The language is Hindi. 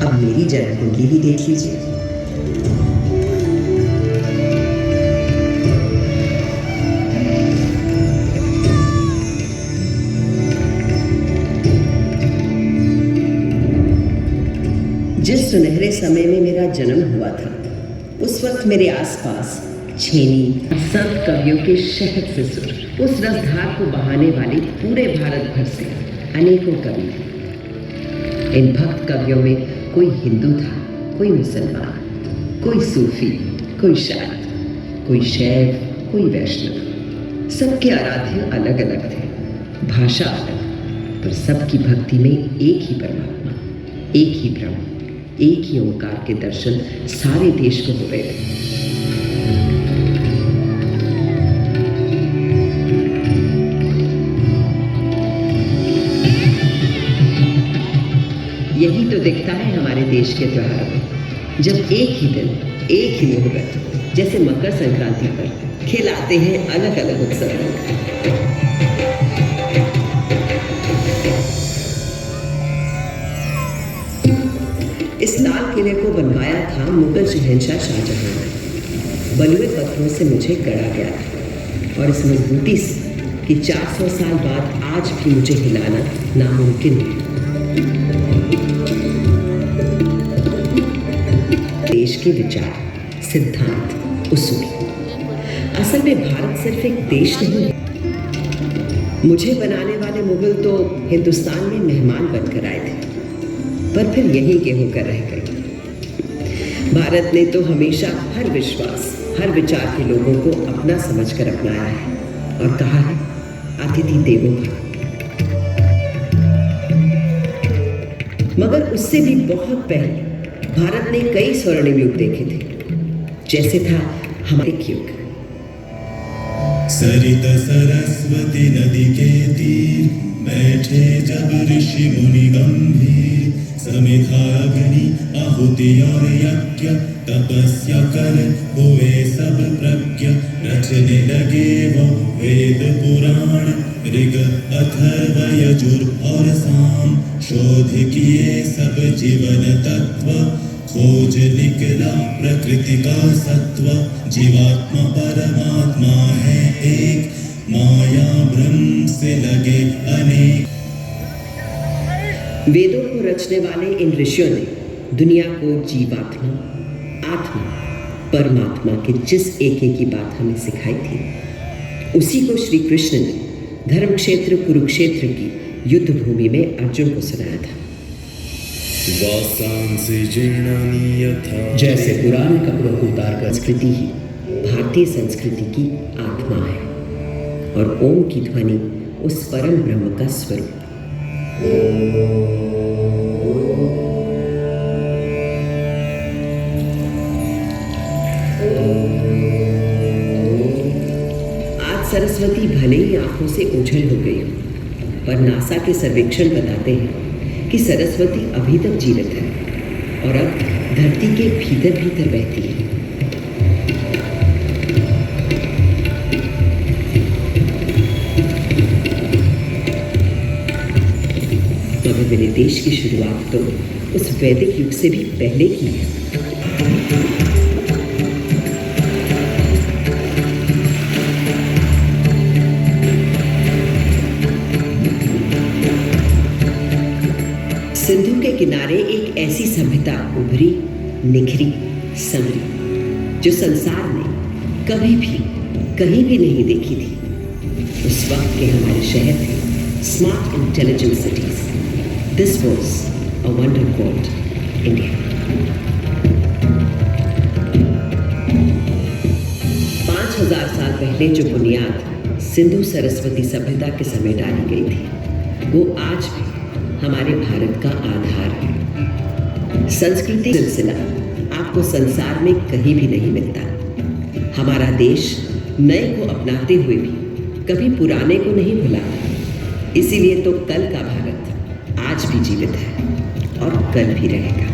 अब मेरी जन्म कुंडली भी देख लीजिए। जिस सुनहरे समय में मेरा जन्म हुआ था, उस वक्त मेरे आसपास छेनी सब कवियों के शहद से सुर, उस रसधार को बहाने वाले पूरे भारत भर से अनेकों कवि थे। इन भक्त कवियों में कोई हिंदू था, कोई मुसलमान, कोई सूफी, कोई शायर, कोई शैव, कोई वैष्णव। सबके आराध्य अलग अलग थे, भाषा अलग, पर सबकी भक्ति में एक ही परमात्मा, एक ही ब्रह्म, एक ही ओंकार के दर्शन सारे देश को हो रहे थे। यही तो दिखता है हमारे देश के त्योहार में, जब एक ही दिन, एक ही मुहूर्त, जैसे मकर संक्रांति पर खिलाते हैं अलग अलग उत्सव रंग। इस लाल किले को बनवाया था मुगल शहंशाह शाहजहां ने। बलुए पत्थरों से मुझे गढ़ा गया था और इस मजबूती से कि 400 साल बाद आज भी मुझे हिलाना नामुमकिन है। देश के विचार, सिद्धांत, उसूल। असल में भारत सिर्फ एक देश नहीं है। मुझे बनाने वाले मुगल तो हिंदुस्तान में मेहमान बनकर आए थे, पर फिर यहीं के होकर रह गए। भारत ने तो हमेशा हर विश्वास, हर विचार के लोगों को अपना समझकर अपनाया है और कहा है अतिथि देवो भव। मगर उससे भी बहुत पहले भारत ने कई स्वर्णिम युग देखे थे, जैसे था हमारे युग। सरित सरस्वती नदी के तीर बैठे जब ऋषि मुनि गंभीर, समिधा अग्नि आहुति और यज्ञ तपस्या कर हुए सब प्रज्ञ, रचने लगे वो वेद पुराण ऋग अथर्व यजुर और साम, शोध किए सब जीवन तत्व, खोज निकला प्रकृति का सत्व, जीवात्मा परमात्मा है एक, माया ब्रह्म से लगे अनेक। वेदों को रचने वाले इन ऋषियों ने दुनिया को जीवात्मा, आत्मा, परमात्मा के जिस एक की बात हमें सिखाई थी, उसी को श्री कृष्ण ने धर्म क्षेत्र कुरुक्षेत्र की युद्ध भूमि में अर्जुन को सुनाया था। जैसे पुराने कपड़ों को उतारकर संस्कृति ही भारतीय संस्कृति की आत्मा है और ओम की ध्वनि उस परम ब्रह्म का स्वरूप। आज सरस्वती भले ही आंखों से ओझल हो गई हो, पर नासा के सर्वेक्षण बताते हैं कि सरस्वती अभी तक जीवित है और अब धरती के भीतर भीतर बहती है। मगर मेरे देश की शुरुआत तो उस वैदिक युग से भी पहले की है। सिंधु के किनारे एक ऐसी सभ्यता उभरी, निखरी, संवरी, जो संसार ने कभी भी कहीं भी नहीं देखी थी। उस वक्त के हमारे शहर थे smart intelligent cities. This was a wonder called India. 5000 साल पहले जो बुनियाद सिंधु सरस्वती सभ्यता के समय डाली गई थी, वो आज भी हमारे भारत का आधार है। संस्कृति सिलसिला आपको संसार में कहीं भी नहीं मिलता। हमारा देश नए को अपनाते हुए भी कभी पुराने को नहीं भुला। इसीलिए तो कल का भारत आज भी जीवित है और कल भी रहेगा।